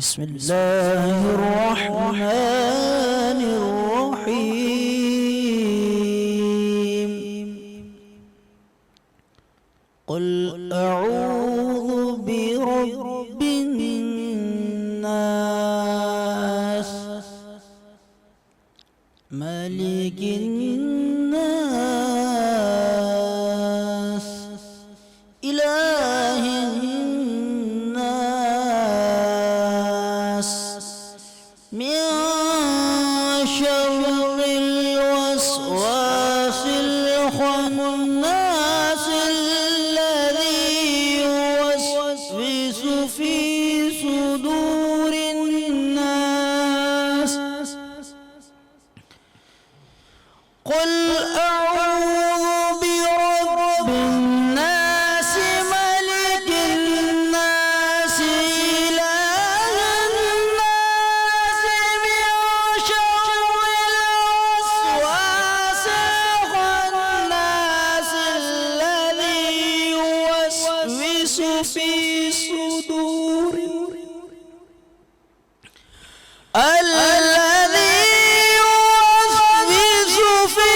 بسم الله الرحمن الرحيم قل أعوذ برب الناس ملك الناس إله الناس من شر الوسواس الخناس الذي يوسوس في صدور الناس قل أعوذ برب الناس ملك الناس إله الناس من شر الوسواس الخناس الذي يوسوس في صدور الذي يوسوس في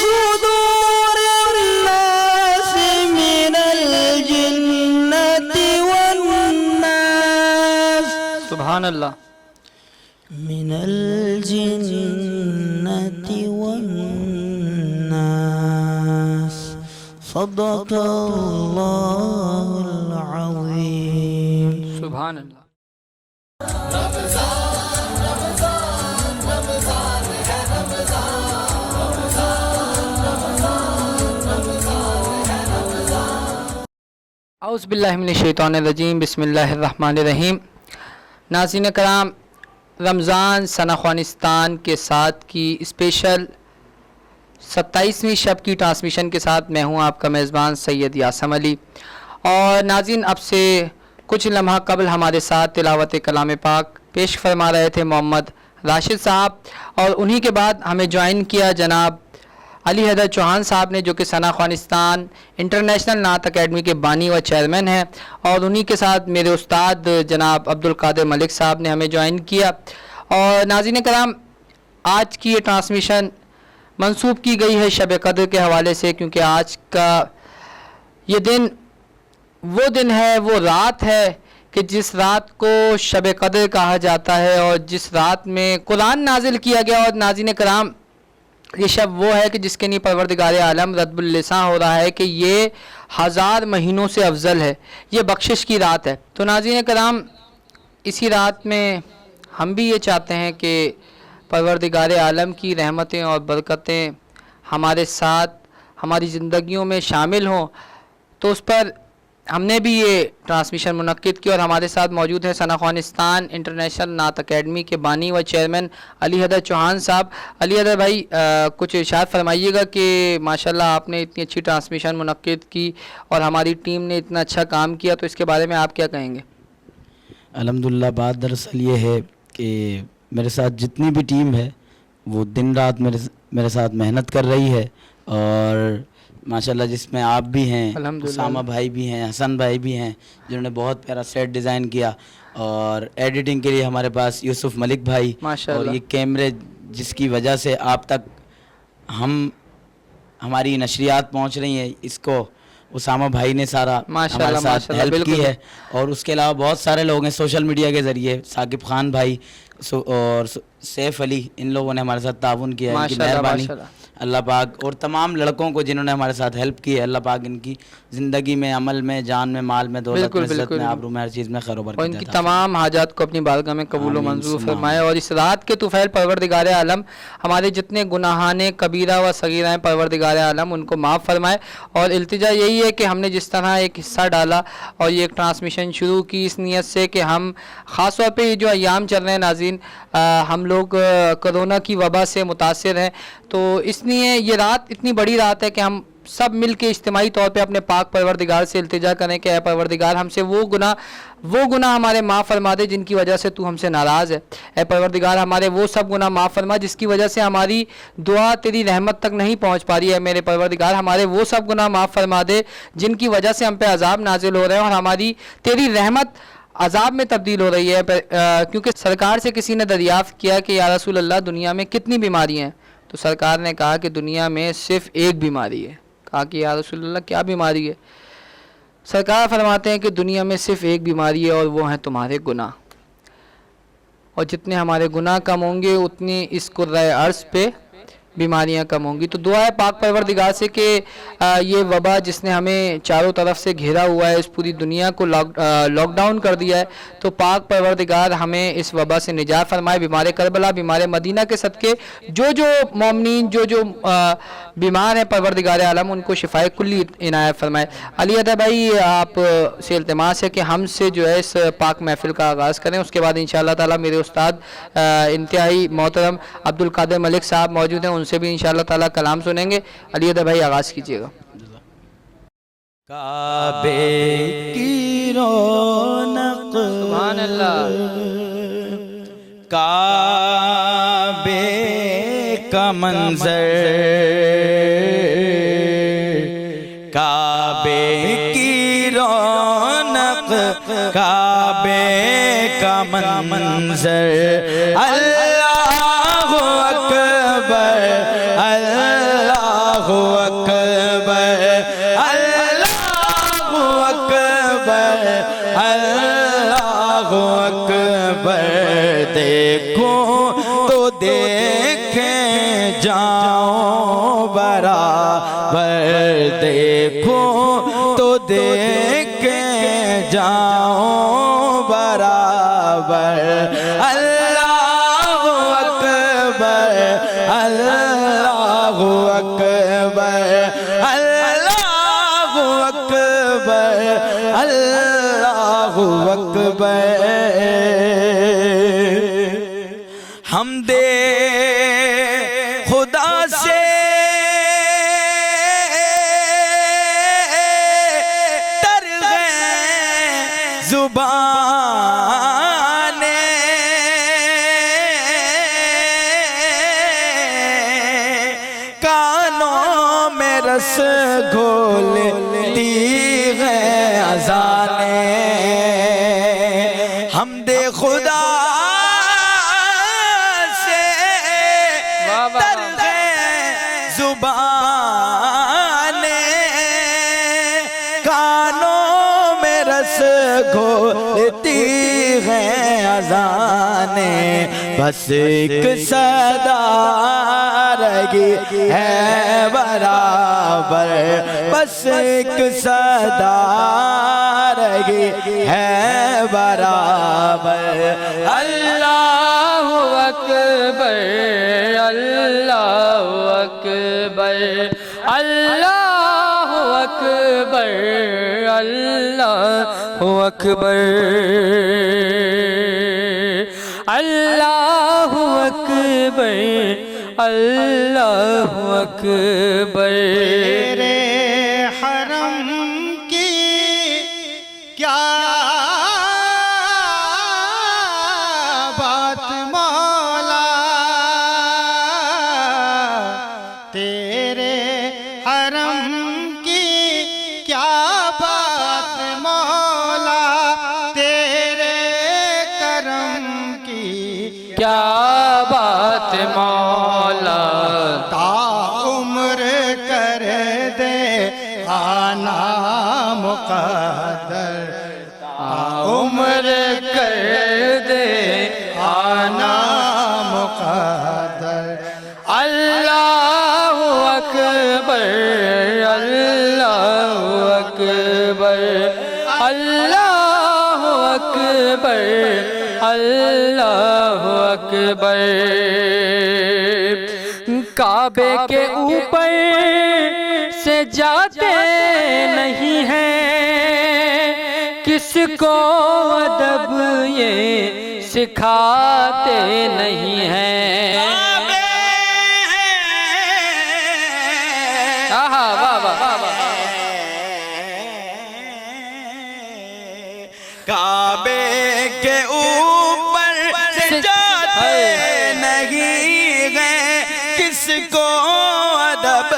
صدور الناس من الجنة والناس سبحان اللہ. من الجنة والناس صدق الله العظيم. سبحان اللہ. اعوذ باللہ من الشیطان الرجیم. بسم اللہ الرحمن الرحیم. ناظرین کرام، رمضان سنہ افغانستان کے ساتھ کی اسپیشل 27ویں شب کی ٹرانسمیشن کے ساتھ میں ہوں آپ کا میزبان سید یاسم علی. اور ناظرین، اب سے کچھ لمحہ قبل ہمارے ساتھ تلاوت کلام پاک پیش فرما رہے تھے محمد راشد صاحب، اور انہی کے بعد ہمیں جوائن کیا جناب علی حیدر چوہان صاحب نے، جو کہ ثنا افغانستان انٹرنیشنل نعت اکیڈمی کے بانی و چیئرمین ہیں، اور انہی کے ساتھ میرے استاد جناب عبدالقادر ملک صاحب نے ہمیں جوائن کیا. اور ناظرین کرام، آج کی یہ ٹرانسمیشن منسوب کی گئی ہے شب قدر کے حوالے سے، کیونکہ آج کا یہ دن وہ دن ہے، وہ رات ہے کہ جس رات کو شب قدر کہا جاتا ہے، اور جس رات میں قرآن نازل کیا گیا. اور ناظرین کرام، یہ شب وہ ہے کہ جس کے لیے پروردگار عالم رب اللسان ہو رہا ہے کہ یہ 1000 مہینوں سے افضل ہے، یہ بخشش کی رات ہے. تو ناظرین کرام، اسی رات میں ہم بھی یہ چاہتے ہیں کہ پروردگار عالم کی رحمتیں اور برکتیں ہمارے ساتھ ہماری زندگیوں میں شامل ہوں. تو اس پر ہم نے بھی یہ ٹرانسمیشن منعقد کی، اور ہمارے ساتھ موجود ہیں ثنا افغانستان انٹرنیشنل نعت اکیڈمی کے بانی و چیئرمین علی حیدر چوہان صاحب. علی حیدر بھائی، کچھ ارشاد فرمائیے گا کہ ماشاءاللہ آپ نے اتنی اچھی ٹرانسمیشن منعقد کی اور ہماری ٹیم نے اتنا اچھا کام کیا، تو اس کے بارے میں آپ کیا کہیں گے؟ الحمدللہ، بات دراصل یہ ہے کہ میرے ساتھ جتنی بھی ٹیم ہے وہ دن رات میرے ساتھ محنت کر رہی ہے، اور ماشاءاللہ جس میں آپ بھی ہیں، اسامہ بھائی بھی ہیں، حسن بھائی بھی ہیں جنہوں نے بہت پیارا سیٹ ڈیزائن کیا، اور ایڈیٹنگ کے لیے ہمارے پاس یوسف ملک بھائی، اور یہ کیمرے جس کی وجہ سے آپ تک ہماری نشریات پہنچ رہی ہیں، اس کو اسامہ بھائی نے سارا ہمارے ساتھ ہیلپ کی ہے. اور اس کے علاوہ بہت سارے لوگ ہیں سوشل میڈیا کے ذریعے، ثاقب خان بھائی اور سیف علی، ان لوگوں نے ہمارے ساتھ تعاون کیا ہے. ان کی مہربانی اللہ پاک، اور تمام لڑکوں کو جنہوں نے ہمارے ساتھ ہیلپ کی ہے، اللہ پاک ان کی زندگی میں، عمل میں، جان میں، مال میں، دولت میں، عزت میں، آبرو میں، ہر چیز میں خیر و برکت اور ان کی تمام حاجات کو اپنی بارگاہ میں قبول و منظور فرمائے. اور اس رات کے طفیل پروردگار عالم ہمارے جتنے گناہان کبیرہ و صغیرہ ہیں پروردگار عالم ان کو معاف فرمائے. اور التجا یہی ہے کہ ہم نے جس طرح ایک حصہ ڈالا اور یہ ایک ٹرانسمیشن شروع کی اس نیت سے کہ ہم خاص طور پہ یہ جو ایام چل رہے ہیں ناظرین، ہم لوگ کرونا کی وبا سے متاثر ہیں، تو اس لیے یہ رات اتنی بڑی رات ہے کہ ہم سب مل کے اجتماعی طور پہ اپنے پاک پروردگار سے التجا کریں کہ اے پروردگار ہم سے وہ گناہ ہمارے معاف فرما دے جن کی وجہ سے تو ہم سے ناراض ہے. اے پروردگار ہمارے وہ سب گناہ معاف فرما جس کی وجہ سے ہماری دعا تیری رحمت تک نہیں پہنچ پا رہی ہے. میرے پروردگار ہمارے وہ سب گناہ معاف فرما دے جن کی وجہ سے ہم پہ عذاب نازل ہو رہے ہیں، اور ہماری تیری رحمت عذاب میں تبدیل ہو رہی ہے، کیونکہ سرکار سے کسی نے دریافت کیا کہ یا رسول اللہ دنیا میں کتنی بیماریاں ہیں؟ تو سرکار نے کہا کہ دنیا میں صرف ایک بیماری ہے۔ کہا کہ یا رسول اللہ کیا بیماری ہے؟ سرکار فرماتے ہیں کہ دنیا میں صرف ایک بیماری ہے اور وہ ہیں تمہارے گناہ، اور جتنے ہمارے گناہ کم ہوں گے اتنی اس کرۂ ارض پہ بیماریاں کم ہوں گی۔ تو دعا ہے پاک پروردگار سے کہ یہ وبا جس نے ہمیں چاروں طرف سے گھیرا ہوا ہے، اس پوری دنیا کو لاک ڈاؤن کر دیا ہے، تو پاک پروردگار ہمیں اس وبا سے نجات فرمائے۔ بیمار کربلا، بیمار مدینہ کے صدقے جو مومنین جو بیمار ہیں پروردگار عالم ان کو شفائے کلی عنایت فرمائے۔ علی ادا بھائی آپ سے التماس ہے کہ ہم سے جو ہے اس پاک محفل کا آغاز کریں، اس کے بعد انشاءاللہ تعالی میرے استاد انتہائی محترم عبد القادر ملک صاحب موجود ہیں، ان سے بھی انشاءاللہ تعالی کلام سنیں گے۔ علی ادا بھائی آغاز کیجیے گا۔ کعبے کی رونق سبحان اللہ، کعبے کا منظر، کعبے کی رونق، کعبے کا منظر، اللہ اکبر، اللہ اکبر، اللہ اکبر، اللہ اکبر، دیکھو تو دیکھیں جاؤں برابر، دیکھو تو دیکھیں جاؤں برابر، اللہ اکبر، اللہ اکبر، اللہ اکبر، اللہ اکبر، حمد خدا سے تر گئیں زبانیں، کانوں میں رس گھولتی ہیں اذانیں، حمد خدا گھولتی ہیں اذانیں، بس ایک صدا رہی ہے برابر، بس ایک صدا رہی ہے برابر، اللہ اکبر، اللہ اکبر، اللہ اکبر، اللہ اکبر، اللہ اکبر، اللہ اکبر۔ تیرے حرم کی کیا بات مولا، تیرے حرم کی کیا بات مولا، تیرے کرم کی کیا بات مولا، تا عمر کر دے آنا مقدر، تا عمر کر دے آنا مقدر، اللہ اکبر، اللہ اکبر، اللہ اکبر، اللہ اکبر۔ کعبے کے اوپر سے جاتے نہیں ہیں، کس کو ادب یہ سکھاتے نہیں ہیں۔ کعبے کے اوپر سے جاتے نہیں ہیں، کس کو ادب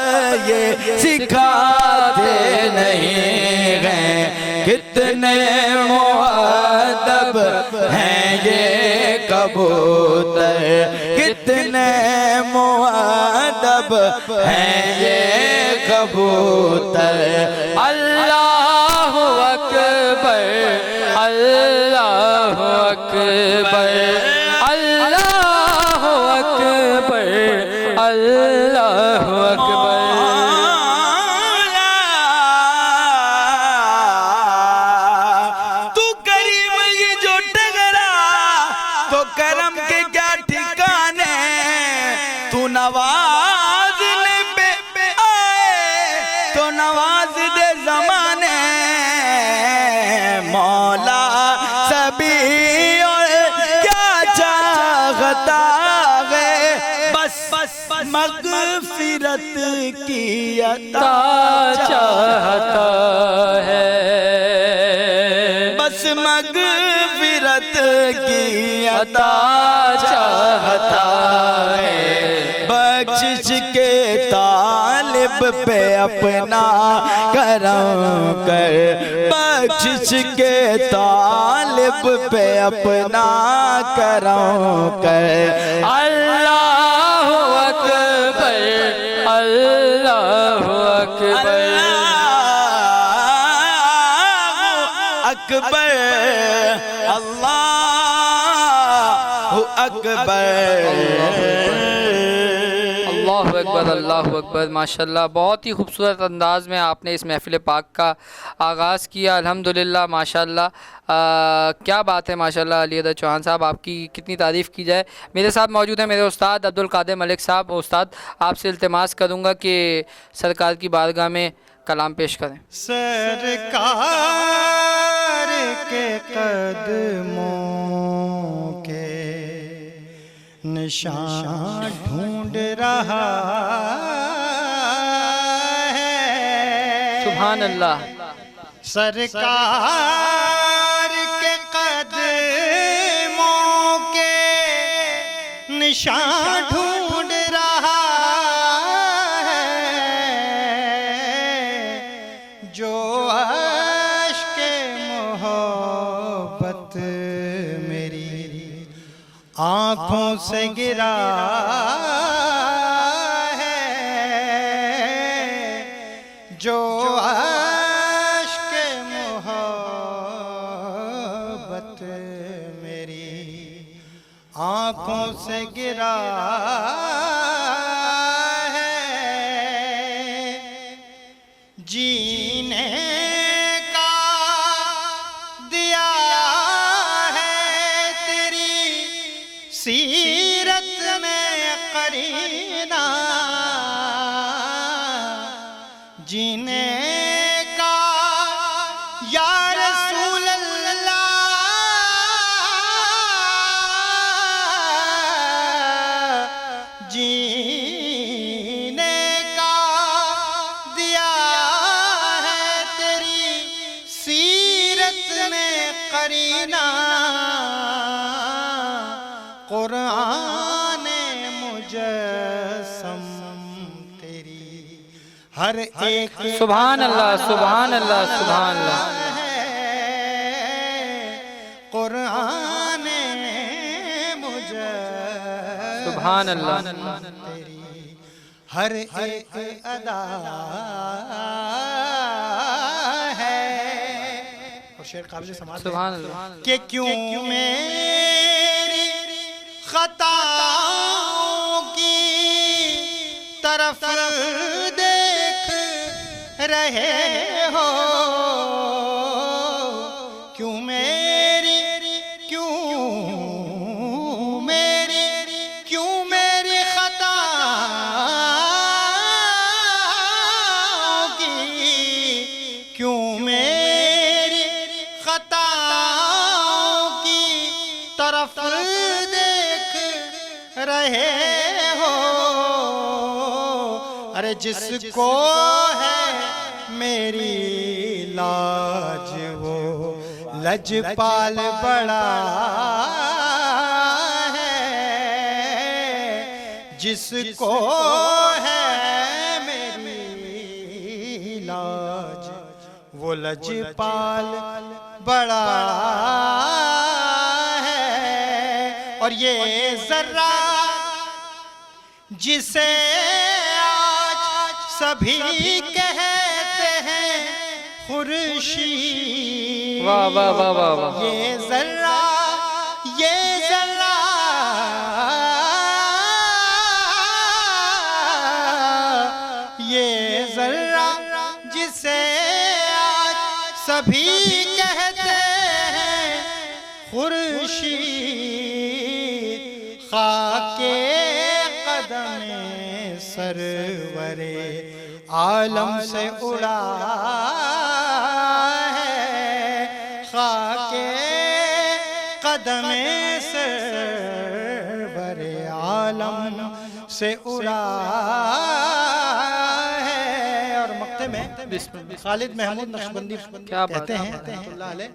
یہ سکھاتے نہیں ہیں، کتنے مؤدب یہ کبوتر کتنے مؤدب ہیں یہ کبوتر اللہ اکبر اللہ اکبر اللہ اکبر اللہ اکبر تو کریم یہ جو ٹگرا تو کرم کے کیا ٹھکانے تو نوازنے پہ آئے تو نواز دے زمانے مولا سبھی اور کیا چاہتا ہے بس مغفرت کی عطا چاہتا ہے بس مغفرت کی عطا چاہتا ہے بخشش کے طالب پہ اپنا کرم کر بخشش کے طالب پہ اپنا کرم کر اللہ اکبر اللہ اکبر اکبر اللہ اکبر اللہ اکبر اللہ اکبر ماشاءاللہ بہت ہی خوبصورت انداز میں آپ نے اس محفل پاک کا آغاز کیا الحمدللہ ماشاءاللہ کیا بات ہے ماشاءاللہ علی حیدر چوہان صاحب آپ کی کتنی تعریف کی جائے میرے ساتھ موجود ہیں میرے استاد عبدالقادر ملک صاحب استاد آپ سے التماس کروں گا کہ سرکار کی بارگاہ میں کلام پیش کریں سرکار کے قدموں کے نشان ڈھونڈ رہا ہے سبحان اللہ سرکار کے قدموں کے نشان ڈھونڈ رہا ہے جو عشق محبت میری آنکھوں سے گرا ہے جو عشق محبت میری آنکھوں سے گرا ہے جینے کا دیا ہے تیری سیرت میں قرینہ جینے کا یا رسول اللہ جینے کا دیا ہے تیری سیرت میں قرینہ قرآن مجسم تیری ہر ایک سبحان اللہ سبحان اللہ سبحان اللہ قرآن مجسم سبحان اللہ تیری ہر ایک ادا ہے اور شعر قابل سماعت ہے سبحان اللہ کہ کیوں میری خطاؤں کی طرف دیکھ رہے ہو کیوں میری خطاؤں کی کیوں میری خطاؤں کی طرف دیکھ رہے ہو ارے جس کو ہے میری لاج وہ لجپال بڑا ہے جس کو ہے میری لاج وہ لجپال بڑا ہے یہ ذرہ جسے آج سبھی کہتے ہیں خورشید، واہ واہ واہ واہ واہ، یہ ذرہ جسے آج سبھی کہتے ہیں خورشید، خاک قدم سرور عالم سے اڑا ہے، خاک قدم سرور عالم سے اڑا ہے۔ اور مقطع میں خالد محمود نقشبندی کہتے ہیں رحمۃ اللہ علیہ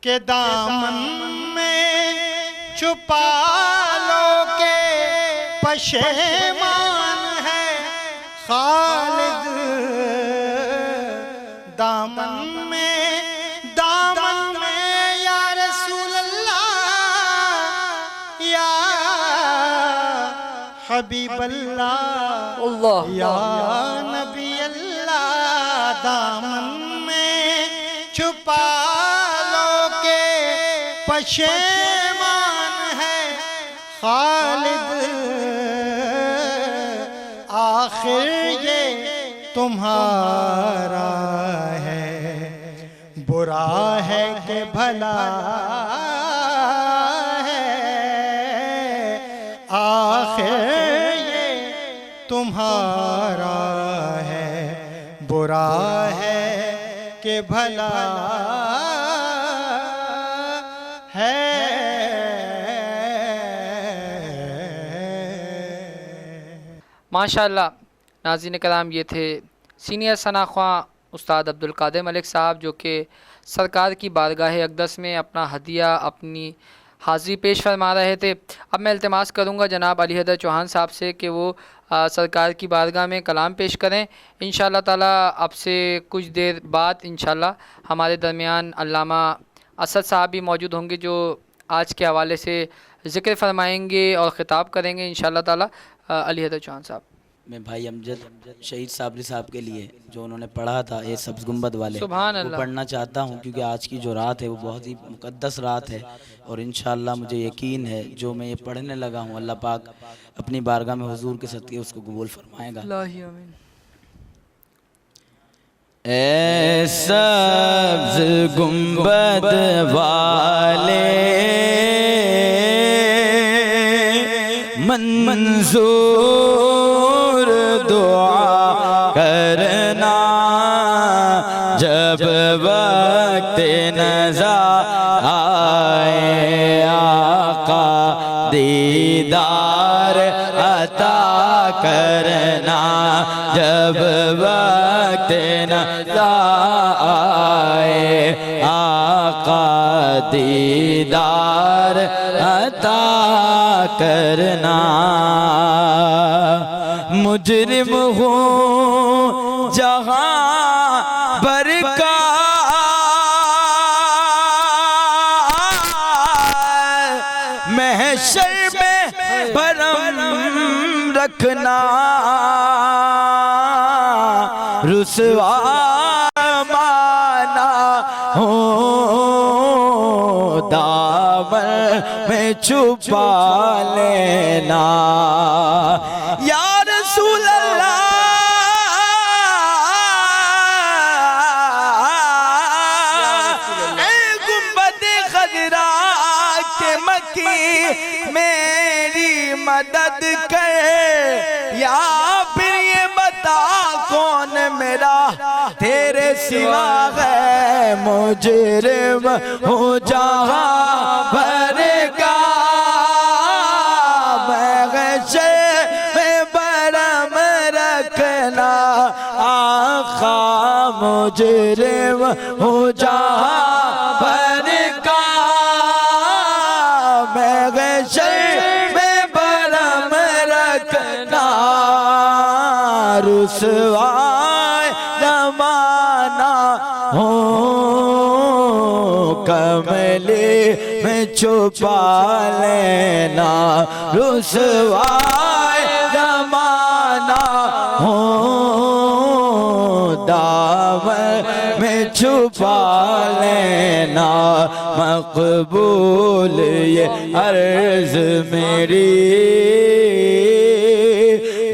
کہ دامن میں چھپا لو کہ پشیمان ہے خالد، دامن میں یا رسول اللہ یا حبیب اللہ یا نبی اللہ، دامن میں چھپا لو کہ پشیمان ہے خالد، آخر یہ تمہارا ہے، برا ہے کہ بھلا ہے، آخر یہ تمہارا ہے، برا ہے کہ بھلا ہے۔ ماشاءاللہ ناظرین کرام، یہ تھے سینئر ثنا خواں استاد عبدالقادر ملک صاحب، جو کہ سرکار کی بارگاہ اقدس میں اپنا ہدیہ، اپنی حاضری پیش فرما رہے تھے۔ اب میں التماس کروں گا جناب علی حیدر چوہان صاحب سے کہ وہ سرکار کی بارگاہ میں کلام پیش کریں۔ انشاءاللہ تعالی اب سے کچھ دیر بعد انشاءاللہ ہمارے درمیان علامہ اسد صاحب بھی موجود ہوں گے، جو آج کے حوالے سے ذکر فرمائیں گے اور خطاب کریں گے انشاءاللہ تعالی۔ علی حیدر چوہان صاحب۔ میں بھائی امجد شہید صابری صاحب کے لیے جو انہوں نے پڑھا تھا یہ سبز گنبد والے، سبحان وہ اللہ، پڑھنا چاہتا ہوں، کیونکہ آج کی جو رات ہے وہ بہت ہی مقدس رات ہے، اور انشاءاللہ مجھے یقین ہے جو میں یہ پڑھنے لگا ہوں اللہ پاک اپنی بارگاہ میں حضور کے صدقے اس کو قبول فرمائے گا۔ اللہ آمین۔ اے سبز گنبد والے منظور دعا کرنا، جب وقت نزا آئے آقا دیدار عطا کرنا، جب وقت نزا آئے آقا دیدار عطا کرنا، مجرم ہوں جہاں بر کا محشر میں برم رکھنا، رسوا مانا ہوں دامن میں چھپا لینا، یا رسول اللہ اے گنبد خضرا کے مکی میری مدد کر، یا پھر یہ بتا کون میرا تیرے سوا ہے، مجرم ہوں جہاں بھر کا محشر میں برم رکھنا، آقا مجرم ہوں جہاں بھر کا محشر میں برم رکھنا، رسوائے زمانہ ہوں کملی میں چھپا لینا رسوائے زمانہ ہوں دامن میں چھپا لینا مقبول یہ عرض میری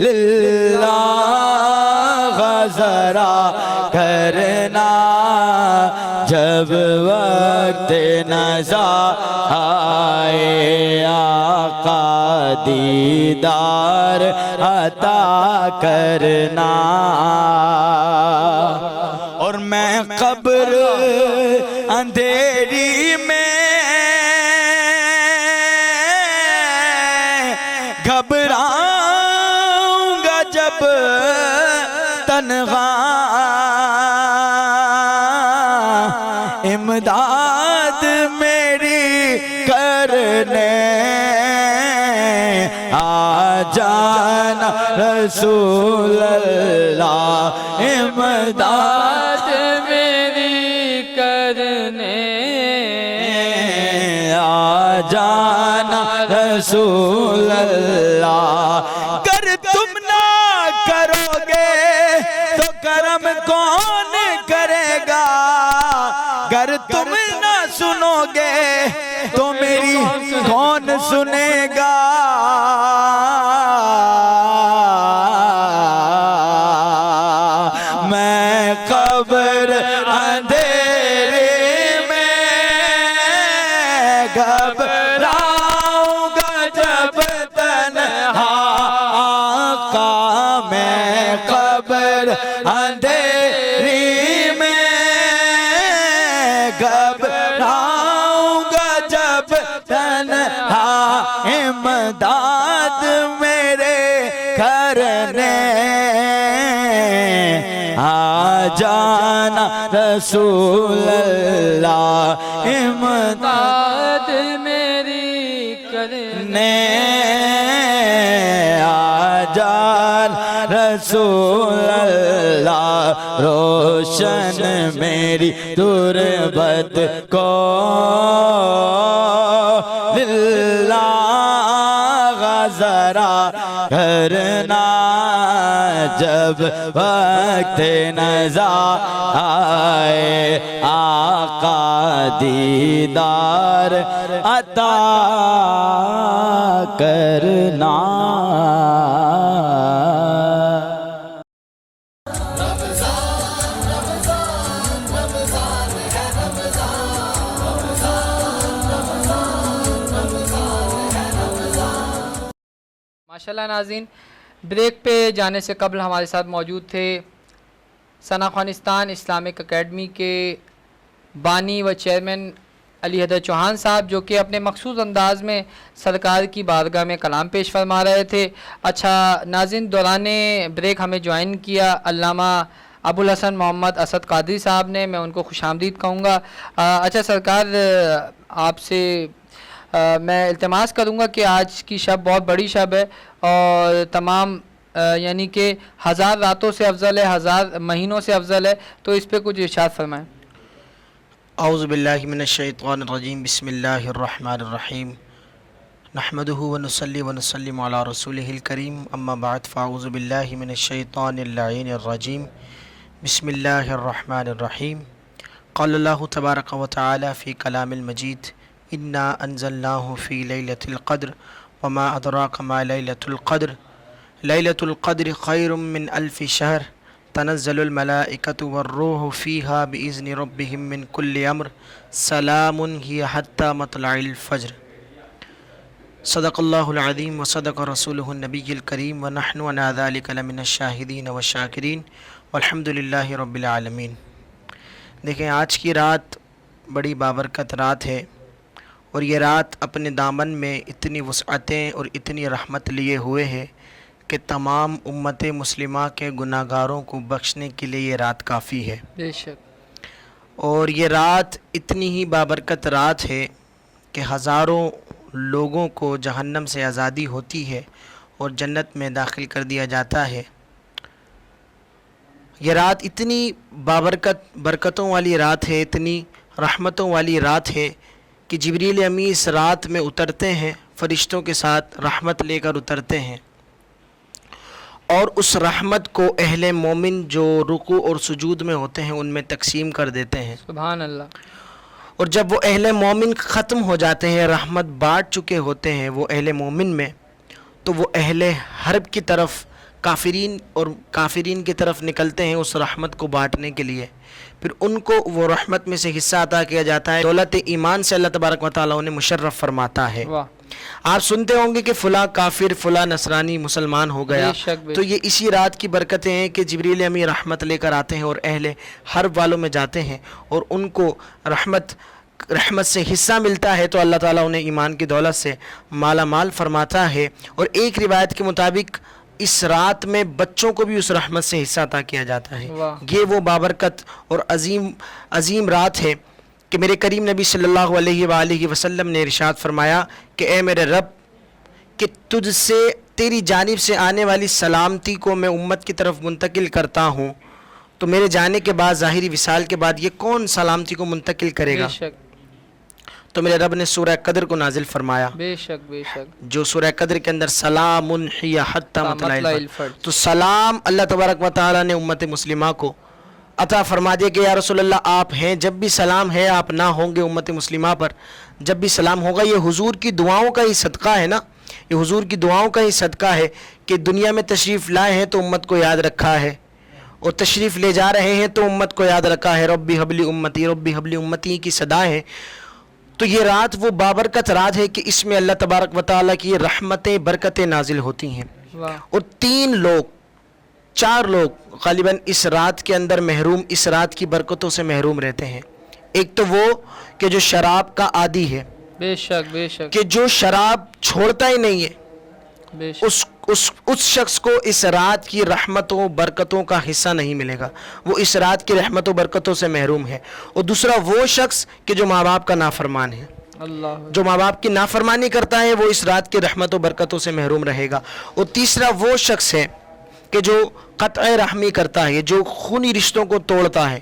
للہ ذرا کرنا جب وقت نزا آئے آقا دیدار عطا کرنا اور میں قبر اندھیری میں گھبراؤں گا جب تنہا امداد میری کرنے آ جانا رسول اللہ امداد میری کرنے آ جانا رسول اللہ گر تم نہ کرو گے تو کرم کون کرے گا گر تم نہ سنو گے تو میری کون سنے گا میں قبر اندھیرے میں گھبراؤں گا جب تنہا آقا میں قبر اندھیری میں گھبراؤں گا جب تنہا امداد میرے کرنے آ جانا رسول اللہ امداد میری کرنے آ جان رسول اللہ روشن میری تربت کو للہ ذرا کرنا جب وقت نزا آئے آقا دیدار عطا کرنا ماشاءاللہ ناظرین، بریک پہ جانے سے قبل ہمارے ساتھ موجود تھے ثنا خوانستان اسلامک اکیڈمی کے بانی و چیئرمین علی حیدر چوہان صاحب، جو کہ اپنے مخصوص انداز میں سرکار کی بارگاہ میں کلام پیش فرما رہے تھے۔ اچھا ناظرین، دوران بریک ہمیں جوائن کیا علامہ ابو الحسن محمد اسد قادری صاحب نے، میں ان کو خوش آمدید کہوں گا۔ اچھا سرکار، آپ سے میں التماس کروں گا کہ آج کی شب بہت بڑی شب ہے اور تمام یعنی کہ 1000 راتوں سے افضل ہے، 1000 مہینوں سے افضل ہے، تو اس پہ کچھ ارشاد فرمائیں۔ اعوذ باللہ من الشیطان الرجیم، بسم اللہ الرحمن الرحیم، نحمدہ ونصلی ونسلم علی رسولہ الکریم، اما بعد فاعوذ باللہ من الشیطان اللعین الرجیم، بسم اللہ الرحمن الرحیم۔ قال اللہ تبارک و تعالی فی کلام المجید، انا انزلناہ فی لیلۃ القدر وما ادراک ما لیلۃ القدر، لیلۃ القدر خیر من الف شہر، تنزل الملائکۃ والروح فیہا بإذن ربہم من کل امر، سلام ہی حتی مطلع الفجر۔ صدق اللہ العظیم وصدق رسولہ النبی الکریم ونحن علی ذلک لمن الشاہدین والشاکرین والحمد للہ رب العالمین۔ دیکھیں، آج کی رات بڑی بابرکت رات ہے، اور یہ رات اپنے دامن میں اتنی وسعتیں اور اتنی رحمت لیے ہوئے ہے کہ تمام امت مسلمہ کے گناہ گاروں کو بخشنے کے لیے یہ رات کافی ہے۔ بے شک۔ اور یہ رات اتنی ہی بابرکت رات ہے کہ ہزاروں لوگوں کو جہنم سے آزادی ہوتی ہے اور جنت میں داخل کر دیا جاتا ہے۔ یہ رات اتنی بابرکت برکتوں والی رات ہے، اتنی رحمتوں والی رات ہے کہ جبریل امی اس رات میں اترتے ہیں، فرشتوں کے ساتھ رحمت لے کر اترتے ہیں، اور اس رحمت کو اہل مومن جو رکوع اور سجود میں ہوتے ہیں ان میں تقسیم کر دیتے ہیں۔ سبحان اللہ۔ اور جب وہ اہل مومن ختم ہو جاتے ہیں، رحمت بانٹ چکے ہوتے ہیں وہ اہل مومن میں، تو وہ اہل حرب کی طرف کافرین کی طرف نکلتے ہیں اس رحمت کو بانٹنے کے لیے، پھر ان کو وہ رحمت میں سے حصہ عطا کیا جاتا ہے۔ دولت ایمان سے اللہ تبارک و تعالیٰ انہیں مشرف فرماتا ہے۔ واہ، آپ سنتے ہوں گے کہ فلاں کافر، فلاں نصرانی مسلمان ہو گیا، بے شک، بے تو یہ اسی رات کی برکتیں ہیں کہ جبریل امی رحمت لے کر آتے ہیں اور اہل حرب والوں میں جاتے ہیں اور ان کو رحمت سے حصہ ملتا ہے، تو اللہ تعالیٰ انہیں ایمان کی دولت سے مالا مال فرماتا ہے۔ اور ایک روایت کے مطابق اس رات میں بچوں کو بھی اس رحمت سے حصہ عطا کیا جاتا ہے۔ واہ۔ یہ وہ بابرکت اور عظیم رات ہے کہ میرے کریم نبی صلی اللہ علیہ وآلہ وسلم نے ارشاد فرمایا کہ اے میرے رب، کہ تجھ سے تیری جانب سے آنے والی سلامتی کو میں امت کی طرف منتقل کرتا ہوں، تو میرے جانے کے بعد، ظاہری وصال کے بعد، یہ کون سلامتی کو منتقل کرے گا؟ بے شک، تو میرے رب نے سورہ قدر کو نازل فرمایا، بے شک، بے شک، جو سورہ قدر کے اندر سلام ہی حتی مطلع مطلع الفجر، الفجر۔ تو سلام اللہ تبارک و تعالیٰ نے امت مسلمہ کو عطا فرما دیا کہ یا رسول اللہ آپ ہیں، جب بھی سلام ہے آپ نہ ہوں گے امت مسلمہ پر، جب بھی سلام ہوگا، یہ حضور کی دعاؤں کا ہی صدقہ ہے نا، یہ حضور کی دعاؤں کا ہی صدقہ ہے کہ دنیا میں تشریف لائے ہیں تو امت کو یاد رکھا ہے، اور تشریف لے جا رہے ہیں تو امت کو یاد رکھا ہے۔ ربی حبلی امتی، ربی حبلی امتی کی صدائیں ہیں۔ تو یہ رات وہ بابرکت رات ہے کہ اس میں اللہ تبارک و تعالیٰ کی رحمتیں، برکتیں نازل ہوتی ہیں، واہ، اور 4 لوگ غالباً اس رات کے اندر محروم، اس رات کی برکتوں سے محروم رہتے ہیں۔ ایک تو وہ کہ جو شراب کا عادی ہے، بے شک، بے شک، کہ جو شراب چھوڑتا ہی نہیں ہے، بے شک، اس شخص کو اس رات کی رحمتوں برکتوں کا حصہ نہیں ملے گا، وہ اس رات کی رحمتوں برکتوں سے محروم ہے۔ اور دوسرا وہ شخص کہ جو ماں باپ کا نافرمان ہے، اللہ، جو ماں باپ کی نافرمانی کرتا ہے، وہ اس رات کی رحمتوں برکتوں سے محروم رہے گا۔ اور تیسرا وہ شخص ہے کہ جو قطع رحمی کرتا ہے، جو خونی رشتوں کو توڑتا ہے،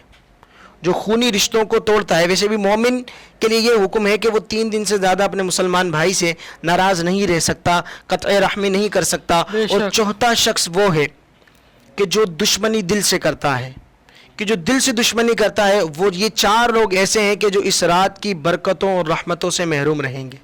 جو خونی رشتوں کو توڑتا ہے۔ ویسے بھی مومن کے لیے یہ حکم ہے کہ وہ 3 دن سے زیادہ اپنے مسلمان بھائی سے ناراض نہیں رہ سکتا، قطع رحمی نہیں کر سکتا۔ بے اور شک۔ چوتھا شخص وہ ہے کہ جو دشمنی دل سے کرتا ہے، کہ جو دل سے دشمنی کرتا ہے، وہ یہ 4 لوگ ایسے ہیں کہ جو اس رات کی برکتوں اور رحمتوں سے محروم رہیں گے۔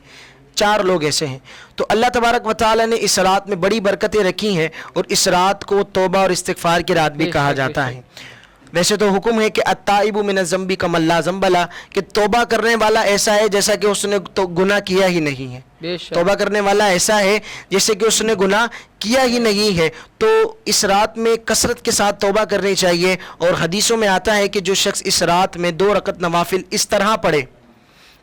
4 لوگ ایسے ہیں۔ تو اللہ تبارک و تعالیٰ نے اس رات میں بڑی برکتیں رکھی ہیں، اور اس رات کو توبہ اور استغفار کی رات بھی بے کہا شک، بے جاتا شک۔ ہے۔ ویسے تو حکم ہے کہ التائب من الذنب کمن لا ذنب لہ، کہ توبہ کرنے والا ایسا ہے جیسا کہ اس نے تو گناہ کیا ہی نہیں ہے۔ بے شک، توبہ کرنے والا ایسا ہے جیسے کہ اس نے گناہ کیا ہی نہیں ہے۔ تو اس رات میں کثرت کے ساتھ توبہ کرنی چاہیے، اور حدیثوں میں آتا ہے کہ جو شخص اس رات میں 2 رکعت نوافل اس طرح پڑھے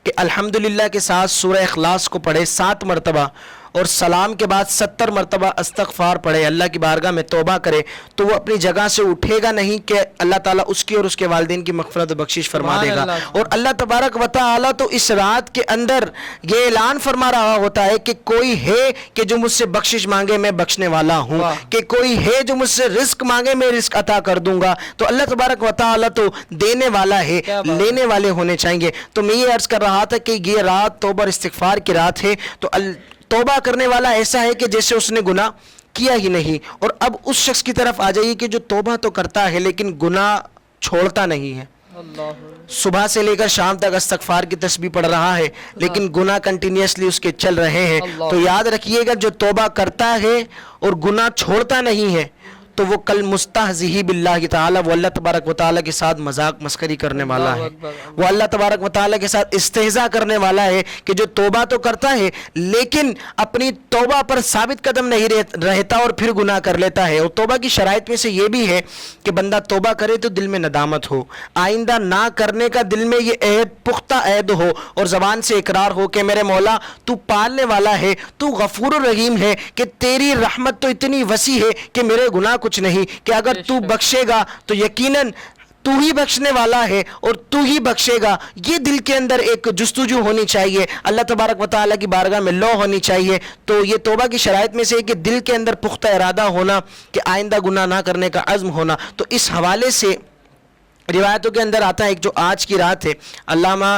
کہ الحمدللہ کے ساتھ سورہ اخلاص کو پڑھے 7 مرتبہ، اور سلام کے بعد 70 مرتبہ استغفار پڑھے، اللہ کی بارگاہ میں توبہ کرے، تو وہ اپنی جگہ سے اٹھے گا نہیں کہ اللہ تعالیٰ اس کی اور اس کے والدین کی مغفرت و بخشش فرما سبحان دے گا۔ اللہ۔ اور اللہ تبارک و تعالیٰ تو اس رات کے اندر یہ اعلان فرما رہا ہوتا ہے کہ کوئی ہے کہ جو مجھ سے بخشش مانگے میں بخشنے والا ہوں، واہ۔ کہ کوئی ہے جو مجھ سے رزق مانگے میں رزق عطا کر دوں گا۔ تو اللہ تبارک و تعالیٰ تو دینے والا ہے، کیا بات ہے۔ لینے والے ہونے چاہیے۔ تو میں یہ عرض کر رہا تھا کہ یہ رات توبہ اور استغفار کی رات ہے، تو توبہ کرنے والا ایسا ہے کہ جیسے اس نے گناہ کیا ہی نہیں۔ اور اب اس شخص کی طرف آ جائیے کہ جو توبہ تو کرتا ہے لیکن گناہ چھوڑتا نہیں ہے، اللہ، صبح سے لے کر شام تک استغفار کی تسبیح پڑھ رہا ہے لیکن گناہ کنٹینیوسلی اس کے چل رہے ہیں۔ اللہ۔ تو یاد رکھیے گا، جو توبہ کرتا ہے اور گناہ چھوڑتا نہیں ہے تو وہ کل مستہزئ باللہ تعالی، وہ اللہ تبارک و تعالیٰ کے ساتھ مذاق مسخری کرنے والا اللہ ہے، اکبر۔ وہ اللہ تبارک و تعالیٰ کے ساتھ استہزاء کرنے والا ہے کہ جو توبہ تو کرتا ہے لیکن اپنی توبہ پر ثابت قدم نہیں رہتا اور پھر گناہ کر لیتا ہے۔ اور توبہ کی شرائط میں سے یہ بھی ہے کہ بندہ توبہ کرے تو دل میں ندامت ہو، آئندہ نہ کرنے کا دل میں یہ عہد، پختہ عہد ہو، اور زبان سے اقرار ہو کہ میرے مولا تو پالنے والا ہے، تو غفور الرحیم ہے، کہ تیری رحمت تو اتنی وسیع ہے کہ میرے گناہ کچھ نہیں، کہ اگر تو بخشے گا تو یقیناً تو ہی بخشنے والا ہے اور تو ہی بخشے گا۔ یہ دل کے اندر ایک جستجو ہونی چاہیے، اللہ تبارک و تعالیٰ کی بارگاہ میں لو ہونی چاہیے۔ تو یہ توبہ کی شرائط میں سے ہے کہ دل کے اندر پختہ ارادہ ہونا کہ آئندہ گناہ نہ کرنے کا عزم ہونا۔ تو اس حوالے سے روایتوں کے اندر آتا ہے کہ جو آج کی رات ہے، علامہ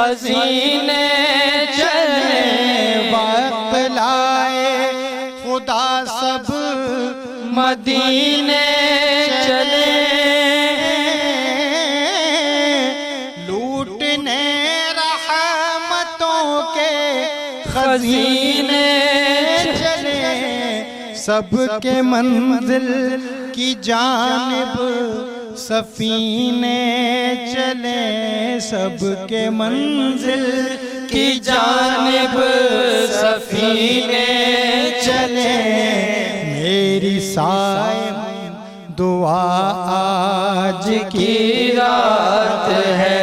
خزینے چلے وقت لائے خدا سب مدینے چلے لوٹنے رحمتوں کے خزینے چلے سب کے منزل کی جانب سفینے چلے سب کے منزل کی جانب سفینے چلے میری صائم دعا آج کی رات ہے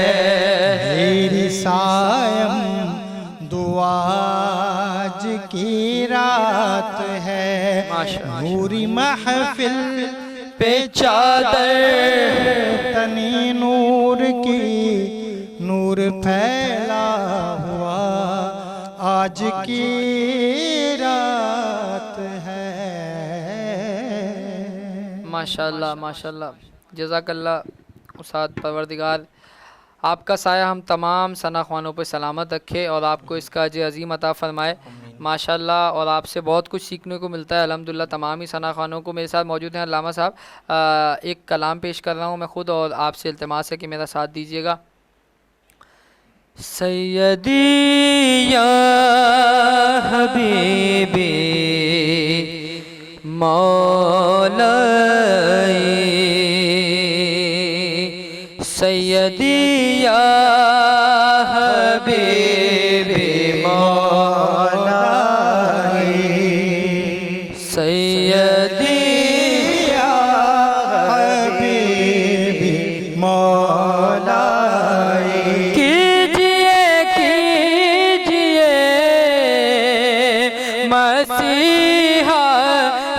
میری صائم دعا آج کی رات ہے ماشاءاللہ۔ نوری محفل پہ چادر تنی نور کی نور پھیلا ہوا آج کی رات ہے ماشاءاللہ ماشاءاللہ جزاک اللہ استاد، پروردگار آپ کا سایہ ہم تمام ثنا خوانوں پہ سلامت رکھے اور آپ کو اس کا اجر عظیم عطا فرمائے ماشاءاللہ، اور آپ سے بہت کچھ سیکھنے کو ملتا ہے الحمدللہ تمام ہی ثنا خوانوں کو۔ میرے ساتھ موجود ہیں علامہ صاحب، ایک کلام پیش کر رہا ہوں میں خود، اور آپ سے التماس ہے کہ میرا ساتھ دیجیے گا۔ سیدی یا حبیبی مولائی، سیدی یا حبیبی مولائی، سیدی یا حبیبی مولائی کیجئے مسیحا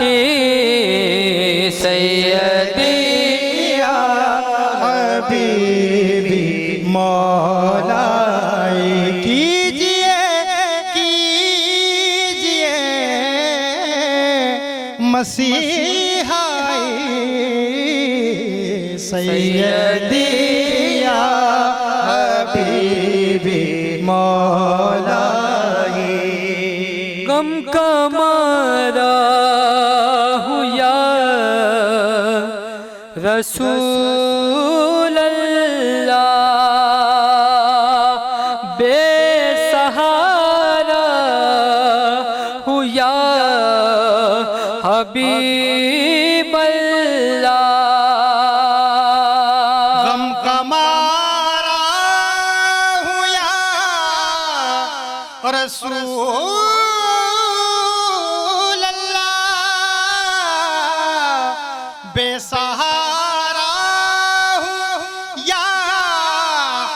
ہی سیدی یا حبیبی مولائی کیجئے مسیحائی سیدی یا حبیبی مولائی غم کا مارا ہوں یا رسول اللہ، بے سہارا ہوں یا حبیب اللہ، غم کا مارا ہوں یا رسول اللہ، بے سہارا ہوں یا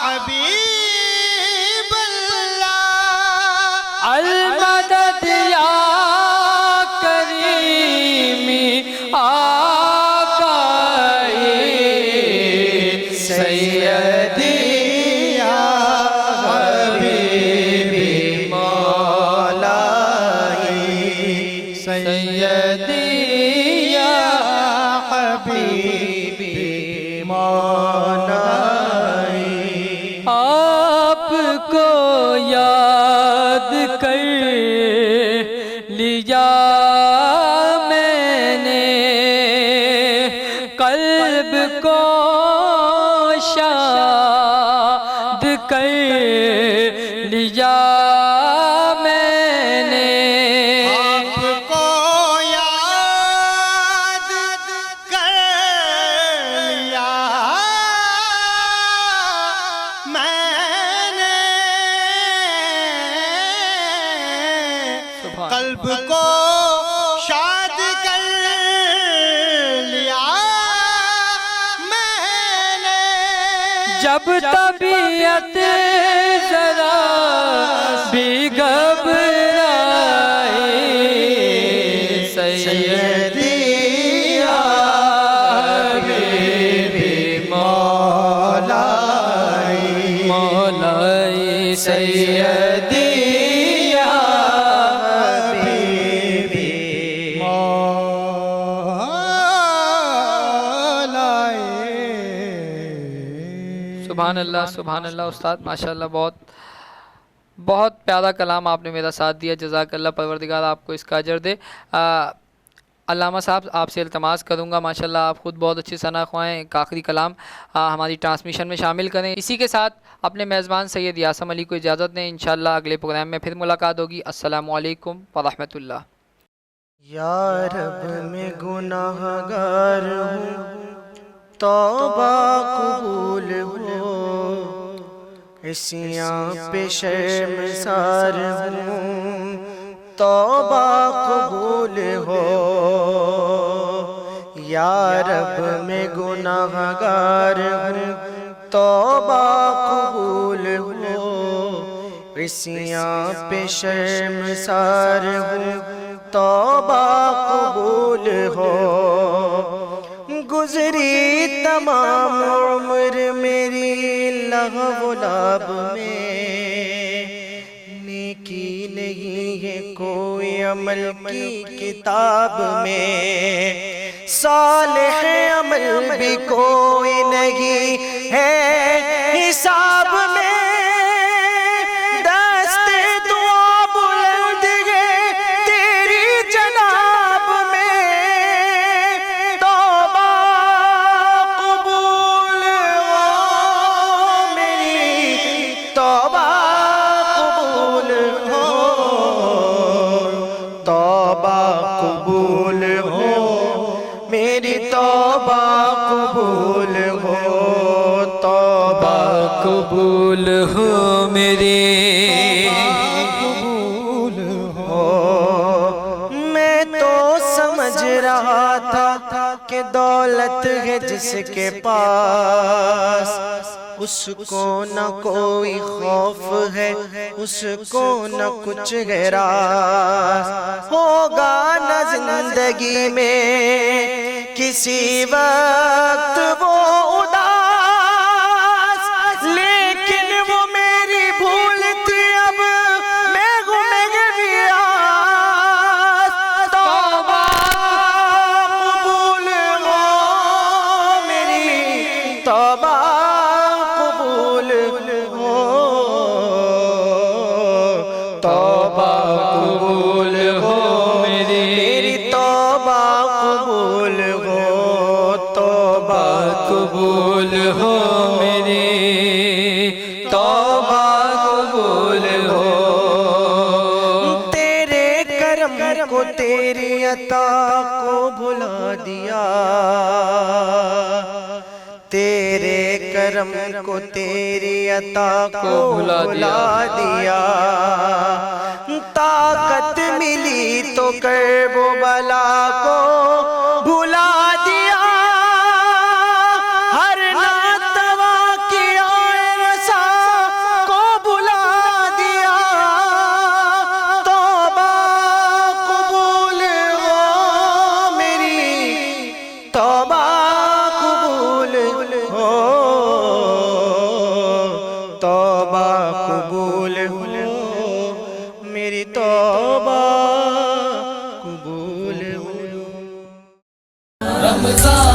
حبیب اللہ المدد یا کریمی آقائی، سیدی یا حبیبی مولائی سیدی یا حبیبی مولائی آپ کو یاد کر لیا میں نے، قلب کو شاد کر لیا میں نے، آپ کو یاد کر لیا میں نے، سبحان قلب کو شاد کر لیا میں نے، جب طبیعت ذرا بھی گھبرائی، سیدی یا حبیبی مولائی، مولائی سیدی یا حبیبی مولائی سبحان سبحان اللہ استاد ماشاءاللہ، بہت پیارا کلام آپ نے میرا ساتھ دیا، جزاک اللہ، پروردگار آپ کو اس کا اجر دے۔ علامہ صاحب آپ سے التماس کروں گا، ماشاءاللہ آپ خود بہت اچھی ثنا خوائیں، ایک آخری کلام ہماری ٹرانسمیشن میں شامل کریں۔ اسی کے ساتھ اپنے میزبان سید یاسم علی کو اجازت دیں، انشاءاللہ اگلے پروگرام میں پھر ملاقات ہوگی۔ السلام علیکم ورحمۃ اللہ۔ یا رب میں گناہ گار ہوں، توبہ قبول ہو، عصیاں پہ شرمسار ہوں، توبہ قبول ہو۔ یا رب میں گناہ گار ہوں، توبہ قبول ہو، عصیاں پہ شرمسار ہوں، توبہ قبول ہو۔ گزری تمام عمر میری لغو و لعب میں، نیکی نہیں ہے کوئی عمل کی کتاب میں، صالح عمل بھی کوئی نہیں ہے حساب میں، قبول ہو میرے، قبول ہو۔ میں تو سمجھ رہا تھا کہ دولت ہے جس کے پاس، اس کو نہ کوئی خوف ہے، اس کو نہ کچھ ہے راز، ہوگا نہ زندگی میں کسی وقت وہ اداس، قبول ہو میری توبہ، قبول ہو۔ تیرے کرم کو تیری عطا کو بھلا دیا، تیرے کرم کو تیری عطا کو بھلا دیا، طاقت ملی تو کرب و بلا کو بھلا دیا، ہر ناتوا کی رسا کو بھلا دیا، توبہ قبول ہو میری، توبہ قبول ہو، توبہ قبول ہو میری، توبہ قبول ہو۔ رمضان